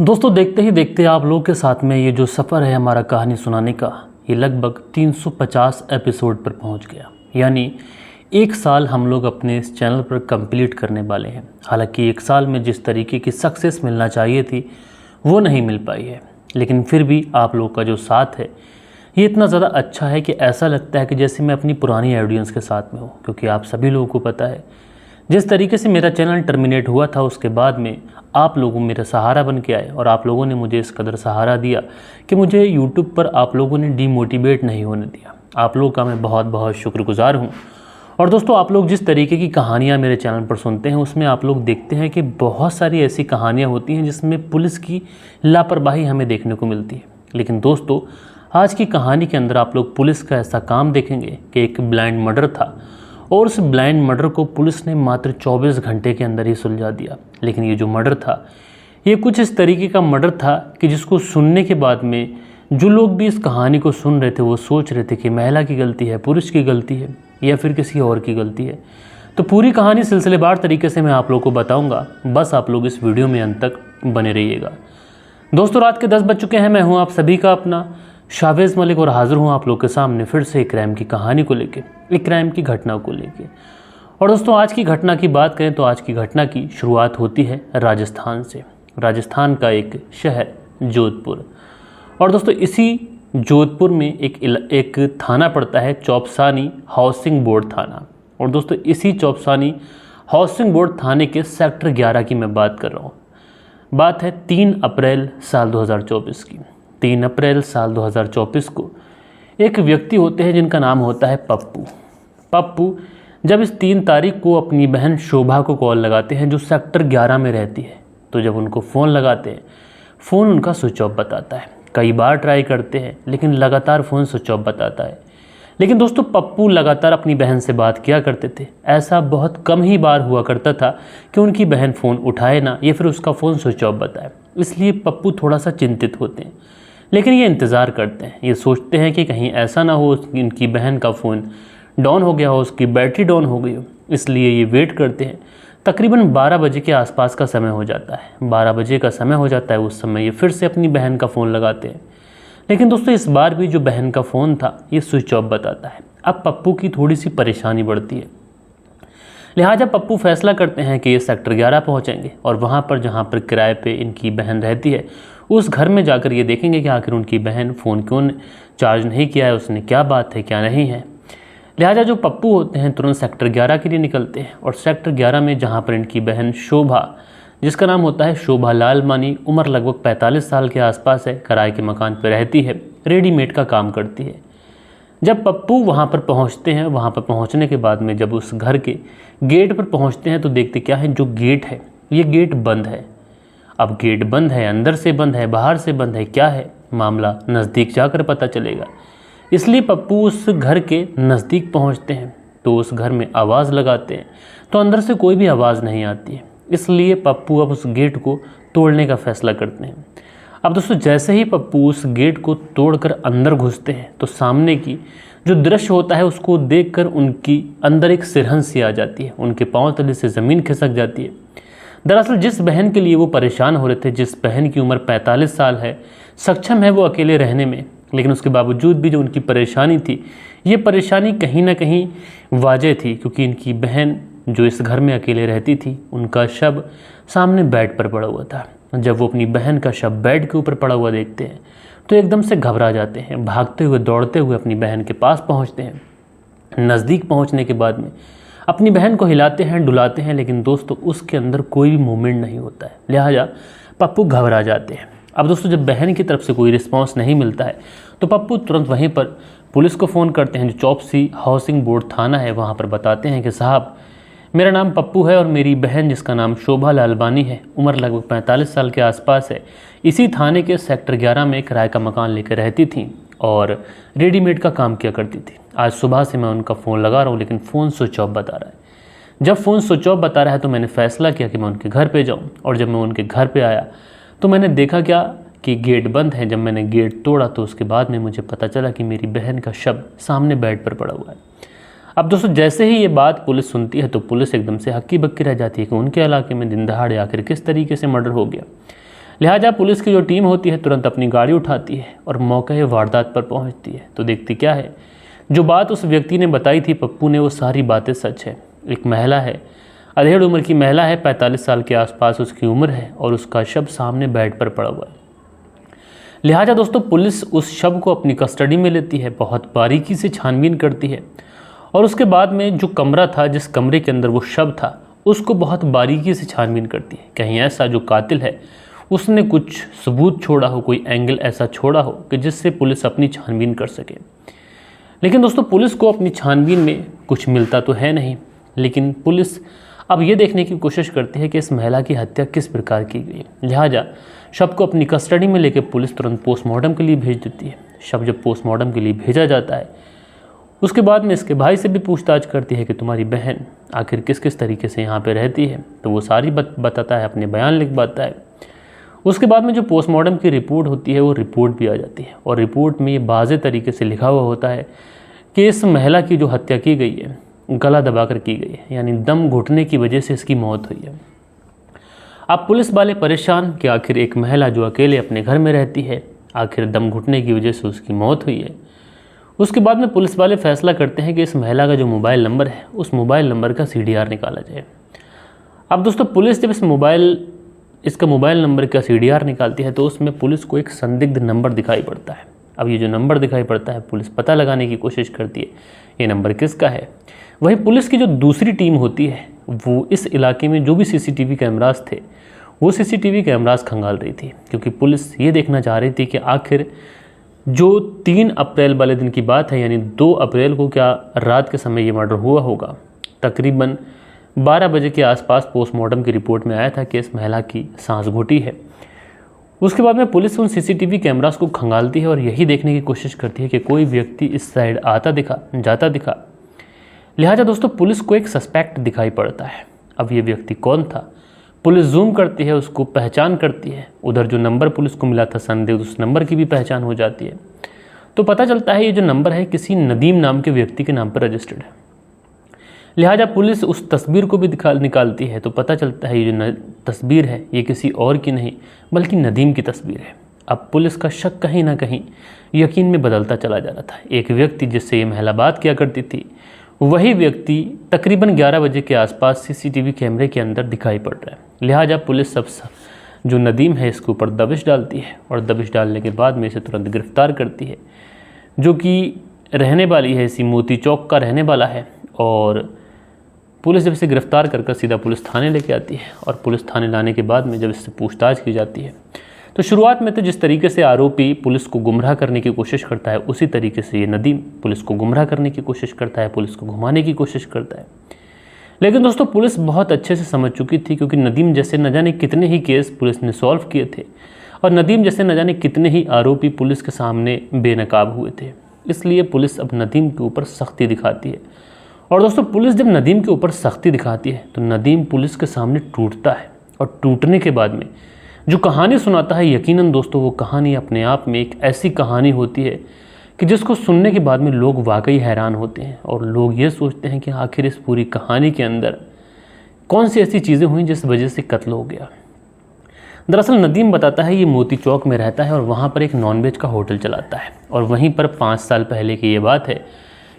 दोस्तों देखते ही देखते आप लोग के साथ में ये जो सफ़र है हमारा कहानी सुनाने का, ये लगभग 350 एपिसोड पर पहुंच गया। यानी एक साल हम लोग अपने इस चैनल पर कंप्लीट करने वाले हैं। हालांकि एक साल में जिस तरीके की सक्सेस मिलना चाहिए थी वो नहीं मिल पाई है, लेकिन फिर भी आप लोग का जो साथ है ये इतना ज़्यादा अच्छा है कि ऐसा लगता है कि जैसे मैं अपनी पुरानी ऑडियंस के साथ में हूँ। क्योंकि आप सभी लोगों को पता है जिस तरीके से मेरा चैनल टर्मिनेट हुआ था, उसके बाद में आप लोगों मेरा सहारा बन के आए और आप लोगों ने मुझे इस कदर सहारा दिया कि मुझे यूट्यूब पर आप लोगों ने डीमोटिवेट नहीं होने दिया। आप लोगों का मैं बहुत बहुत शुक्रगुजार हूँ। और दोस्तों आप लोग जिस तरीके की कहानियाँ मेरे चैनल पर सुनते हैं उसमें आप लोग देखते हैं कि बहुत सारी ऐसी कहानियाँ होती हैं जिसमें पुलिस की लापरवाही हमें देखने को मिलती है। लेकिन दोस्तों आज की कहानी के अंदर आप लोग पुलिस का ऐसा काम देखेंगे कि एक ब्लाइंड मर्डर था और उस ब्लाइंड मर्डर को पुलिस ने मात्र 24 घंटे के अंदर ही सुलझा दिया। लेकिन ये जो मर्डर था ये कुछ इस तरीके का मर्डर था कि जिसको सुनने के बाद में जो लोग भी इस कहानी को सुन रहे थे वो सोच रहे थे कि महिला की गलती है, पुरुष की गलती है या फिर किसी और की गलती है। तो पूरी कहानी सिलसिलेवार तरीके से मैं आप लोग को बताऊँगा, बस आप लोग इस वीडियो में अंत तक बने रहिएगा। दोस्तों रात के 10 बज चुके हैं। मैं हूँ आप सभी का अपना शावेज़ मलिक और हाज़िर हूँ आप लोग के सामने फिर से एक क्राइम की कहानी को लेके, एक क्राइम की घटना को लेके। और दोस्तों आज की घटना की बात करें तो आज की घटना की शुरुआत होती है राजस्थान से। राजस्थान का एक शहर जोधपुर। और दोस्तों इसी जोधपुर में एक थाना पड़ता है, चौपसानी हाउसिंग बोर्ड थाना। और दोस्तों इसी चौपसानी हाउसिंग बोर्ड थाने के सेक्टर 11 की मैं बात कर रहा हूँ। बात है 3 अप्रैल साल 2024 की। 3 अप्रैल साल 2024 को एक व्यक्ति होते हैं जिनका नाम होता है पप्पू। पप्पू जब इस 3 तारीख को अपनी बहन शोभा को कॉल लगाते हैं जो सेक्टर 11 में रहती है, तो जब उनको फ़ोन लगाते हैं फ़ोन उनका स्विच ऑफ बताता है। कई बार ट्राई करते हैं लेकिन लगातार फ़ोन स्विच ऑफ बताता है। लेकिन दोस्तों पप्पू लगातार अपनी बहन से बात किया करते थे। ऐसा बहुत कम ही बार हुआ करता था कि उनकी बहन फ़ोन उठाए ना या फिर उसका फ़ोन स्विच ऑफ बताए। इसलिए पप्पू थोड़ा सा चिंतित होते हैं, लेकिन ये इंतज़ार करते हैं। ये सोचते हैं कि कहीं ऐसा ना हो इनकी बहन का फ़ोन डाउन हो गया हो, उसकी बैटरी डाउन हो गई हो। इसलिए ये वेट करते हैं। तकरीबन 12 बजे के आसपास का समय हो जाता है। 12 बजे का समय हो जाता है, उस समय ये फिर से अपनी बहन का फ़ोन लगाते हैं। लेकिन दोस्तों इस बार भी जो बहन का फ़ोन था ये स्विच ऑफ बताता है। अब पप्पू की थोड़ी सी परेशानी बढ़ती है। लिहाजा पप्पू फैसला करते हैं कि ये सेक्टर 11 पहुँचेंगे और वहाँ पर जहाँ पर किराए पे इनकी बहन रहती है उस घर में जाकर ये देखेंगे कि आखिर उनकी बहन फ़ोन क्यों चार्ज नहीं किया है, उसने क्या बात है क्या नहीं है। लिहाजा जो पप्पू होते हैं तुरंत सेक्टर 11 के लिए निकलते हैं और सेक्टर 11 में जहाँ पर इनकी बहन शोभा, जिसका नाम होता है शोभा लालवानी, उम्र लगभग 45 साल के आसपास है, किराए के मकान पर रहती है, रेडीमेड का काम करती है। जब पप्पू वहाँ पर पहुँचते हैं, वहाँ पर पहुँचने के बाद में जब उस घर के गेट पर पहुँचते हैं तो देखते क्या है, जो गेट है ये गेट बंद है। अब गेट बंद है, अंदर से बंद है, बाहर से बंद है, क्या है मामला नज़दीक जाकर पता चलेगा। इसलिए पप्पू उस घर के नज़दीक पहुंचते हैं तो उस घर में आवाज़ लगाते हैं तो अंदर से कोई भी आवाज़ नहीं आती है। इसलिए पप्पू अब उस गेट को तोड़ने का फैसला करते हैं। अब दोस्तों जैसे ही पप्पू उस गेट को तोड़कर अंदर घुसते हैं तो सामने की जो दृश्य होता है उसको देखकर उनकी अंदर एक सिरहन सी आ जाती है, उनके पाँव तले से ज़मीन खिसक जाती है। दरअसल जिस बहन के लिए वो परेशान हो रहे थे, जिस बहन की उम्र 45 साल है, सक्षम है वो अकेले रहने में, लेकिन उसके बावजूद भी जो उनकी परेशानी थी ये परेशानी कहीं ना कहीं वाजह थी। क्योंकि इनकी बहन जो इस घर में अकेले रहती थी उनका शव सामने बेड पर पड़ा हुआ था। जब वो अपनी बहन का शव बेड के ऊपर पड़ा हुआ देखते हैं तो एकदम से घबरा जाते हैं। भागते हुए दौड़ते हुए अपनी बहन के पास पहुँचते हैं। नज़दीक पहुँचने के बाद में अपनी बहन को हिलाते हैं, डुलाते हैं, लेकिन दोस्तों उसके अंदर कोई भी मूवमेंट नहीं होता है। लिहाजा पप्पू घबरा जाते हैं। अब दोस्तों जब बहन की तरफ से कोई रिस्पांस नहीं मिलता है तो पप्पू तुरंत वहीं पर पुलिस को फ़ोन करते हैं, जो चौपसी हाउसिंग बोर्ड थाना है वहाँ पर बताते हैं कि साहब मेरा नाम पप्पू है और मेरी बहन जिसका नाम शोभा लालवानी है, उम्र लगभग 45 साल के आसपास है, इसी थाने के सेक्टर 11 में किराए का मकान लेकर रहती थी और रेडीमेड का काम किया करती थी। आज सुबह से मैं उनका फ़ोन लगा रहा हूँ लेकिन फ़ोन स्विच ऑफ बता रहा है। जब फ़ोन स्विच ऑफ बता रहा है तो मैंने फ़ैसला किया कि मैं उनके घर पे जाऊँ। और जब मैं उनके घर पे आया तो मैंने देखा क्या कि गेट बंद है। जब मैंने गेट तोड़ा तो उसके बाद में मुझे पता चला कि मेरी बहन का शव सामने बेड पर पड़ा हुआ है। अब दोस्तों जैसे ही ये बात पुलिस सुनती है तो पुलिस एकदम से हक्की बक्की रह जाती है कि उनके इलाके में दिन दहाड़े आखिर किस तरीके से मर्डर हो गया। लिहाजा पुलिस की जो टीम होती है तुरंत अपनी गाड़ी उठाती है और मौके वारदात पर पहुंचती है। तो देखती क्या है, जो बात उस व्यक्ति ने बताई थी पप्पू ने, वो सारी बातें सच है। एक महिला है, अधेड़ उम्र की महिला है, 45 साल के आसपास उसकी उम्र है और उसका शव सामने बेड पर पड़ा हुआ है। लिहाजा दोस्तों पुलिस उस शव को अपनी कस्टडी में लेती है, बहुत बारीकी से छानबीन करती है और उसके बाद में जो कमरा था, जिस कमरे के अंदर वो शव था, उसको बहुत बारीकी से छानबीन करती है। कहीं ऐसा जो कातिल है उसने कुछ सबूत छोड़ा हो, कोई एंगल ऐसा छोड़ा हो कि जिससे पुलिस अपनी छानबीन कर सके। लेकिन दोस्तों पुलिस को अपनी छानबीन में कुछ मिलता तो है नहीं, लेकिन पुलिस अब ये देखने की कोशिश करती है कि इस महिला की हत्या किस प्रकार की गई। लिहाजा शव को अपनी कस्टडी में लेकर पुलिस तुरंत पोस्टमार्टम के लिए भेज देती है। शव जब पोस्टमार्टम के लिए भेजा जाता है, उसके बाद में इसके भाई से भी पूछताछ करती है कि तुम्हारी बहन आखिर किस किस तरीके से यहाँ पे रहती है। तो वो सारी बताता है, अपने बयान लिखवाता है। उसके बाद में जो पोस्टमार्टम की रिपोर्ट होती है वो रिपोर्ट भी आ जाती है और रिपोर्ट में ये वाज़े तरीके से लिखा हुआ होता है कि इस महिला की जो हत्या की गई है गला दबाकर की गई है, यानी दम घुटने की वजह से इसकी मौत हुई है। अब पुलिस वाले परेशान कि आखिर एक महिला जो अकेले अपने घर में रहती है, आखिर दम घुटने की वजह से उसकी मौत हुई है। उसके बाद में पुलिस वाले फैसला करते हैं कि इस महिला का जो मोबाइल नंबर है उस मोबाइल नंबर का CDR निकाला जाए। अब दोस्तों पुलिस जब इसका मोबाइल नंबर का CDR निकालती है तो उसमें पुलिस को एक संदिग्ध नंबर दिखाई पड़ता है। अब ये जो नंबर दिखाई पड़ता है पुलिस पता लगाने की कोशिश करती है ये नंबर किसका है। वहीं पुलिस की जो दूसरी टीम होती है वो इस इलाके में जो भी CCTV कैमरास थे वो CCTV कैमरास खंगाल रही थी, क्योंकि पुलिस ये देखना चाह रही थी कि आखिर जो 3 अप्रैल वाले दिन की बात है, यानी 2 अप्रैल को क्या रात के समय ये मर्डर हुआ होगा। तकरीबन 12 बजे के आसपास पोस्टमार्टम की रिपोर्ट में आया था कि इस महिला की सांस घुटी है। उसके बाद में पुलिस उन CCTV कैमरास को खंगालती है और यही देखने की कोशिश करती है कि कोई व्यक्ति इस साइड आता दिखा, जाता दिखा। लिहाजा दोस्तों पुलिस को एक सस्पेक्ट दिखाई पड़ता है। अब ये व्यक्ति कौन था, पुलिस जूम करती है, उसको पहचान करती है। उधर जो नंबर पुलिस को मिला था संदिग्ध, उस नंबर की भी पहचान हो जाती है। तो पता चलता है ये जो नंबर है किसी नदीम नाम के व्यक्ति के नाम पर रजिस्टर्ड है। लिहाजा पुलिस उस तस्वीर को भी निकालती है तो पता चलता है ये जो तस्वीर है ये किसी और की नहीं बल्कि नदीम की तस्वीर है। अब पुलिस का शक कहीं ना कहीं यकीन में बदलता चला जा रहा था। एक व्यक्ति जिससे ये महिला बात किया करती थी वही व्यक्ति तकरीबन 11 बजे के आसपास CCTV कैमरे के अंदर दिखाई पड़ रहा है। लिहाजा पुलिस सब जो नदीम है इसके ऊपर दबिश डालती है और दबिश डालने के बाद में इसे तुरंत गिरफ्तार करती है, जो कि रहने वाली है इसी मोती चौक का रहने वाला है। और पुलिस जब इसे गिरफ्तार कर सीधा पुलिस थाने लेके आती है और पुलिस थाने लाने के बाद में जब इससे पूछताछ की जाती है तो शुरुआत में तो जिस तरीके से आरोपी पुलिस को गुमराह करने की कोशिश करता है उसी तरीके से ये नदीम पुलिस को गुमराह करने की कोशिश करता है, पुलिस को घुमाने की कोशिश करता है। लेकिन दोस्तों पुलिस बहुत अच्छे से समझ चुकी थी, क्योंकि नदीम जैसे न जाने कितने ही केस पुलिस ने सॉल्व किए थे और नदीम जैसे न जाने कितने ही आरोपी पुलिस के सामने बेनकाब हुए थे। इसलिए पुलिस अब नदीम के ऊपर सख्ती दिखाती है। और दोस्तों पुलिस जब नदीम के ऊपर सख्ती दिखाती है तो नदीम पुलिस के सामने टूटता है और टूटने के बाद में जो कहानी सुनाता है, यकीनन दोस्तों वो कहानी अपने आप में एक ऐसी कहानी होती है कि जिसको सुनने के बाद में लोग वाकई हैरान होते हैं और लोग ये सोचते हैं कि आखिर इस पूरी कहानी के अंदर कौन सी ऐसी चीज़ें हुई जिस वजह से कत्ल हो गया। दरअसल नदीम बताता है ये मोती चौक में रहता है और वहाँ पर एक नॉनवेज का होटल चलाता है और वहीं पर 5 साल पहले की ये बात है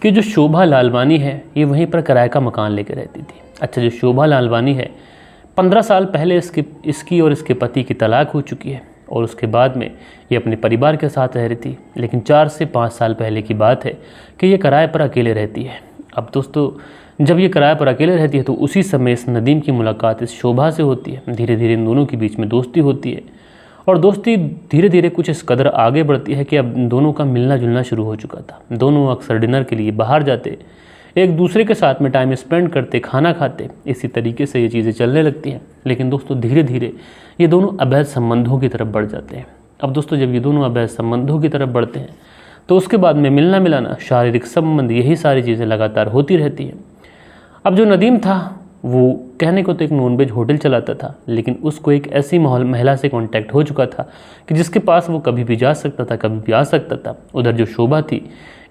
कि जो शोभा लालवानी है ये वहीं पर किराए का मकान लेकर रहती थी। अच्छा, जो शोभा लालवानी है 15 साल पहले इसकी और इसके पति की तलाक हो चुकी है और उसके बाद में ये अपने परिवार के साथ रह रही थी। लेकिन 4 से 5 साल पहले की बात है कि ये किराए पर अकेले रहती है। अब दोस्तों जब ये किराए पर अकेले रहती है तो उसी समय इस नदीम की मुलाकात इस शोभा से होती है। धीरे धीरे इन दोनों के बीच में दोस्ती होती है और दोस्ती धीरे धीरे कुछ इस कदर आगे बढ़ती है कि अब दोनों का मिलना जुलना शुरू हो चुका था। दोनों अक्सर डिनर के लिए बाहर जाते, एक दूसरे के साथ में टाइम स्पेंड करते, खाना खाते, इसी तरीके से ये चीज़ें चलने लगती हैं। लेकिन दोस्तों धीरे धीरे ये दोनों अवैध संबंधों की तरफ बढ़ जाते हैं। अब दोस्तों जब ये दोनों अवैध संबंधों की तरफ बढ़ते हैं तो उसके बाद में मिलना मिलाना, शारीरिक संबंध, यही सारी चीज़ें लगातार होती रहती हैं। अब जो नदीम था वो कहने को तो एक नॉनवेज होटल चलाता था, लेकिन उसको एक ऐसी महिला से कांटेक्ट हो चुका था कि जिसके पास वो कभी भी जा सकता था, कभी भी आ सकता था। उधर जो शोभा थी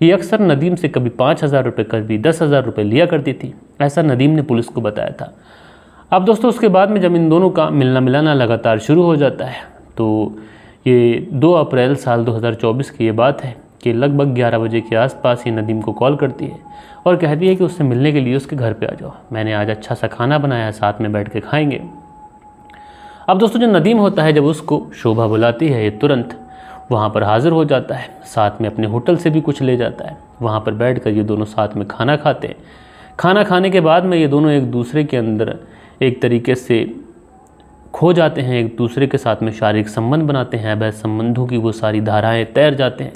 ये अक्सर नदीम से कभी 5,000 रुपये, कभी 10,000 रुपये लिया करती थी, ऐसा नदीम ने पुलिस को बताया था। अब दोस्तों उसके बाद में जब इन दोनों का मिलना मिलाना लगातार शुरू हो जाता है तो ये 2 अप्रैल साल 2024 की ये बात है कि लगभग 11 बजे के आसपास ये नदीम को कॉल करती है और कहती है कि उससे मिलने के लिए उसके घर पे आ जाओ, मैंने आज अच्छा सा खाना बनाया है, साथ में बैठ के खाएंगे। अब दोस्तों जो नदीम होता है, जब उसको शोभा बुलाती है, ये तुरंत वहाँ पर हाज़िर हो जाता है, साथ में अपने होटल से भी कुछ ले जाता है। वहाँ पर बैठकर ये दोनों साथ में खाना खाते हैं। खाना खाने के बाद में ये दोनों एक दूसरे के अंदर एक तरीके से खो जाते हैं, एक दूसरे के साथ में शारीरिक संबंध बनाते हैं। अवैध संबंधों की वो सारी धाराएं तैर जाते हैं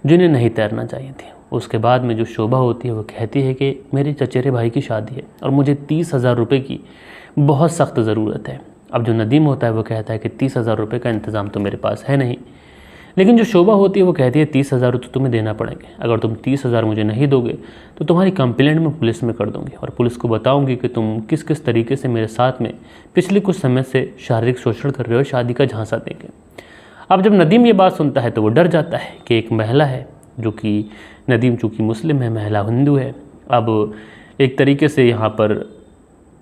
जिन्हें नहीं तैरना चाहिए थी। उसके बाद में जो शोभा होती है वो कहती है कि मेरे चचेरे भाई की शादी है और मुझे 30,000 रुपये की बहुत सख्त ज़रूरत है। अब जो नदीम होता है वो कहता है कि 30,000 रुपये का इंतज़ाम तो मेरे पास है नहीं। लेकिन जो शोभा होती है वो कहती है 30,000 तो तुम्हें देना पड़ेंगे, अगर तुम 30,000 मुझे नहीं दोगे तो तुम्हारी कंप्लेंट मैं पुलिस में कर दूंगी और पुलिस को बताऊंगी कि तुम किस किस तरीके से मेरे साथ में पिछले कुछ समय से शारीरिक शोषण कर रहे हो, शादी का झांसा देंगे। अब जब नदीम ये बात सुनता है तो वो डर जाता है कि एक महिला है, जो कि नदीम चूँकि मुस्लिम है, महिला हिंदू है। अब एक तरीके से यहाँ पर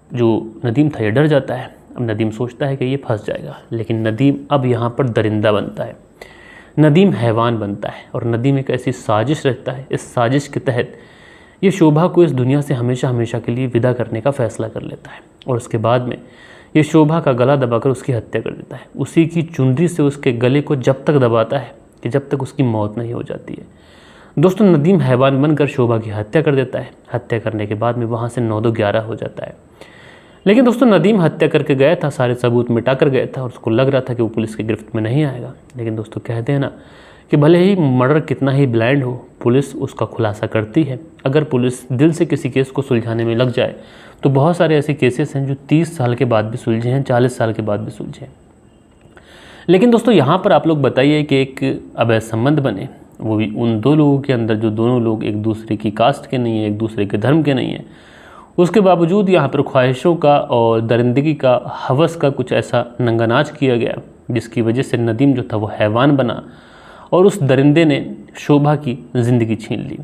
जो नदीम था ये डर जाता है। अब नदीम सोचता है कि ये फंस जाएगा, लेकिन नदीम अब यहाँ पर दरिंदा बनता है, नदीम हैवान बनता है और नदीम एक ऐसी साजिश रखता है। इस साजिश के तहत ये शोभा को इस दुनिया से हमेशा हमेशा के लिए विदा करने का फैसला कर लेता है और उसके बाद में ये शोभा का गला दबाकर उसकी हत्या कर देता है। उसी की चुनरी से उसके गले को जब तक दबाता है कि जब तक उसकी मौत नहीं हो जाती है। दोस्तों नदीम हैवान बनकर शोभा की हत्या कर देता है। हत्या करने के बाद में वहाँ से 9-11 हो जाता है। लेकिन दोस्तों नदीम हत्या करके गया था, सारे सबूत मिटा कर गया था और उसको लग रहा था कि वो पुलिस की गिरफ्त में नहीं आएगा। लेकिन दोस्तों कहते हैं ना कि भले ही मर्डर कितना ही ब्लाइंड हो, पुलिस उसका खुलासा करती है। अगर पुलिस दिल से किसी केस को सुलझाने में लग जाए तो बहुत सारे ऐसे केसेस हैं जो 30 साल के बाद भी सुलझे हैं, 40 साल के बाद भी सुलझे हैं। लेकिन दोस्तों यहाँ पर आप लोग बताइए कि एक अवैध संबंध बने, वो भी उन दो लोगों के अंदर जो दोनों लोग एक दूसरे की कास्ट के नहीं है, एक दूसरे के धर्म के नहीं है, उसके बावजूद यहाँ पर ख्वाहिशों का और दरिंदगी का, हवस का कुछ ऐसा नंगानाच किया गया जिसकी वजह से नदीम जो था वो हैवान बना और उस दरिंदे ने शोभा की ज़िंदगी छीन ली।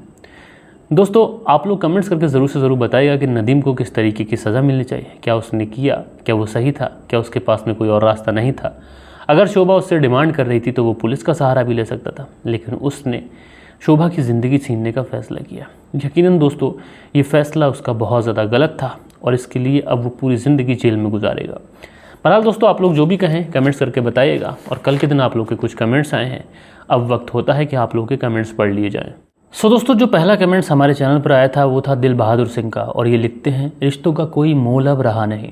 दोस्तों आप लोग कमेंट्स करके ज़रूर से ज़रूर बताइएगा कि नदीम को किस तरीके की सज़ा मिलनी चाहिए। क्या उसने किया, क्या वो सही था, क्या उसके पास में कोई और रास्ता नहीं था? अगर शोभा उससे डिमांड कर रही थी तो वो पुलिस का सहारा भी ले सकता था, लेकिन उसने शोभा की ज़िंदगी छीनने का फ़ैसला किया। यकीनन दोस्तों ये फ़ैसला उसका बहुत ज़्यादा गलत था और इसके लिए अब वो पूरी ज़िंदगी जेल में गुजारेगा। बहरहाल दोस्तों आप लोग जो भी कहें कमेंट्स करके बताइएगा। और कल के दिन आप लोग के कुछ कमेंट्स आए हैं, अब वक्त होता है कि आप लोग के कमेंट्स पढ़ लिए जाएँ। सो दोस्तों जो पहला कमेंट्स हमारे चैनल पर आया था वो था दिल बहादुर सिंह का और ये लिखते हैं, रिश्तों का कोई मोल अब रहा नहीं।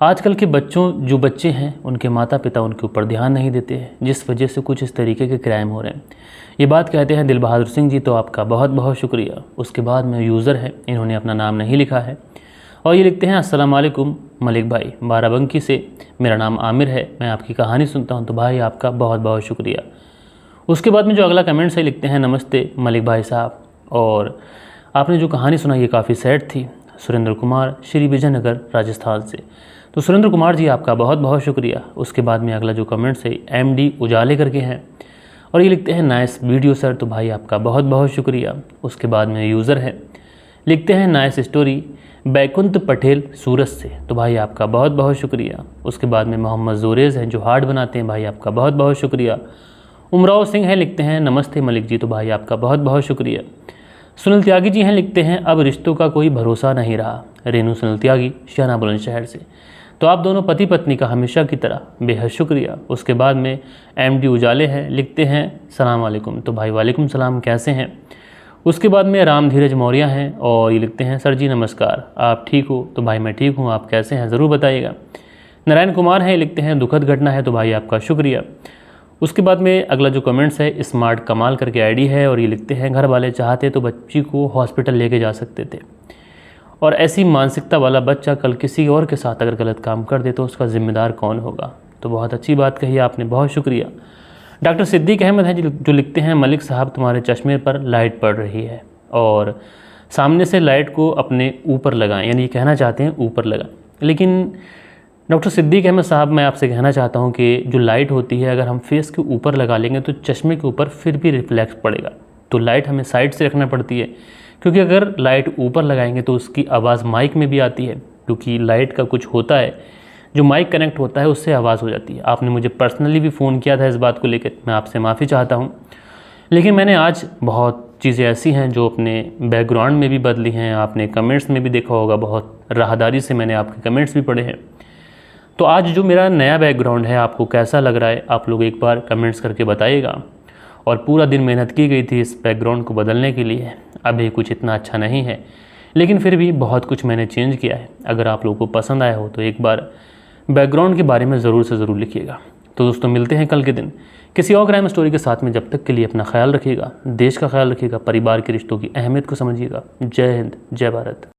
आजकल के जो बच्चे हैं उनके माता पिता उनके ऊपर ध्यान नहीं देते हैं, जिस वजह से कुछ इस तरीके के क्राइम हो रहे हैं। ये बात कहते हैं दिल बहादुर सिंह जी, तो आपका बहुत बहुत शुक्रिया। उसके बाद में यूज़र है, इन्होंने अपना नाम नहीं लिखा है और ये लिखते हैं, अस्सलाम वालेकुम मलिक भाई, बाराबंकी से मेरा नाम आमिर है, मैं आपकी कहानी सुनता हूँ। तो भाई आपका बहुत बहुत शुक्रिया। उसके बाद में जो अगला कमेंट्स है लिखते हैं, नमस्ते मलिक भाई साहब, और आपने जो कहानी सुना ये काफ़ी सैड थी। सुरेंद्र कुमार, श्री विजयनगर राजस्थान से। तो सुरेंद्र कुमार जी आपका बहुत बहुत शुक्रिया। उसके बाद में अगला जो कमेंट्स है MD उजाले करके हैं और ये लिखते हैं, नाइस वीडियो सर। तो भाई आपका बहुत बहुत शुक्रिया। उसके बाद में यूज़र है, लिखते हैं, नाइस स्टोरी, बैकुंठ पटेल सूरत से। तो भाई आपका बहुत बहुत शुक्रिया। उसके बाद में मोहम्मद जोरेज़ हैं जो हार्ड बनाते हैं, भाई आपका बहुत बहुत शुक्रिया। उमराव सिंह हैं, लिखते हैं, नमस्ते मलिक जी। तो भाई आपका बहुत बहुत शुक्रिया। सुनील त्यागी जी हैं, लिखते हैं, अब रिश्तों का कोई भरोसा नहीं रहा। रेनू सुनील त्यागी, शाहना बुलंदशहर से। तो आप दोनों पति पत्नी का हमेशा की तरह बेहद शुक्रिया। उसके बाद में MD उजाले हैं, लिखते हैं, सलाम वालेकुम। तो भाई वालेकुम सलाम, कैसे हैं? उसके बाद में राम धीरज मौर्य हैं और ये लिखते हैं, सर जी नमस्कार, आप ठीक हो? तो भाई मैं ठीक हूँ, आप कैसे हैं ज़रूर बताइएगा। नारायण कुमार हैं, लिखते हैं, दुखद घटना है। तो भाई आपका शुक्रिया। उसके बाद में अगला जो कमेंट्स है, स्मार्ट कमाल करके ID है और ये लिखते हैं, घर वाले चाहते तो बच्ची को हॉस्पिटल लेके जा सकते थे और ऐसी मानसिकता वाला बच्चा कल किसी और के साथ अगर गलत काम कर दे तो उसका ज़िम्मेदार कौन होगा? तो बहुत अच्छी बात कही आपने, बहुत शुक्रिया। डॉक्टर सिद्दीक अहमद हैं जो लिखते हैं, मलिक साहब तुम्हारे चश्मे पर लाइट पड़ रही है और सामने से लाइट को अपने ऊपर लगाएं, यानी कहना चाहते हैं ऊपर लगाएं। लेकिन डॉक्टर सिद्दीक अहमद साहब मैं आपसे कहना चाहता हूँ कि जो लाइट होती है अगर हम फेस के ऊपर लगा लेंगे तो चश्मे के ऊपर फिर भी रिफ्लेक्स पड़ेगा। तो लाइट हमें साइड से रखना पड़ती है, क्योंकि अगर लाइट ऊपर लगाएंगे तो उसकी आवाज़ माइक में भी आती है, क्योंकि लाइट का कुछ होता है जो माइक कनेक्ट होता है उससे आवाज़ हो जाती है। आपने मुझे पर्सनली भी फ़ोन किया था इस बात को लेकर, मैं आपसे माफ़ी चाहता हूँ। लेकिन मैंने आज बहुत चीज़ें ऐसी हैं जो अपने बैकग्राउंड में भी बदली हैं। आपने कमेंट्स में भी देखा होगा, बहुत राहदारी से मैंने आपके कमेंट्स भी पढ़े हैं। तो आज जो मेरा नया बैकग्राउंड है आपको कैसा लग रहा है, आप लोग एक बार कमेंट्स करके बताइएगा। और पूरा दिन मेहनत की गई थी इस बैकग्राउंड को बदलने के लिए। अभी कुछ इतना अच्छा नहीं है, लेकिन फिर भी बहुत कुछ मैंने चेंज किया है। अगर आप लोगों को पसंद आया हो तो एक बार बैकग्राउंड के बारे में ज़रूर से ज़रूर लिखिएगा। तो दोस्तों मिलते हैं कल के दिन किसी और क्राइम स्टोरी के साथ में। जब तक के लिए अपना ख्याल रखिएगा, देश का ख्याल रखिएगा, परिवार के रिश्तों की अहमियत को समझिएगा। जय हिंद, जय भारत।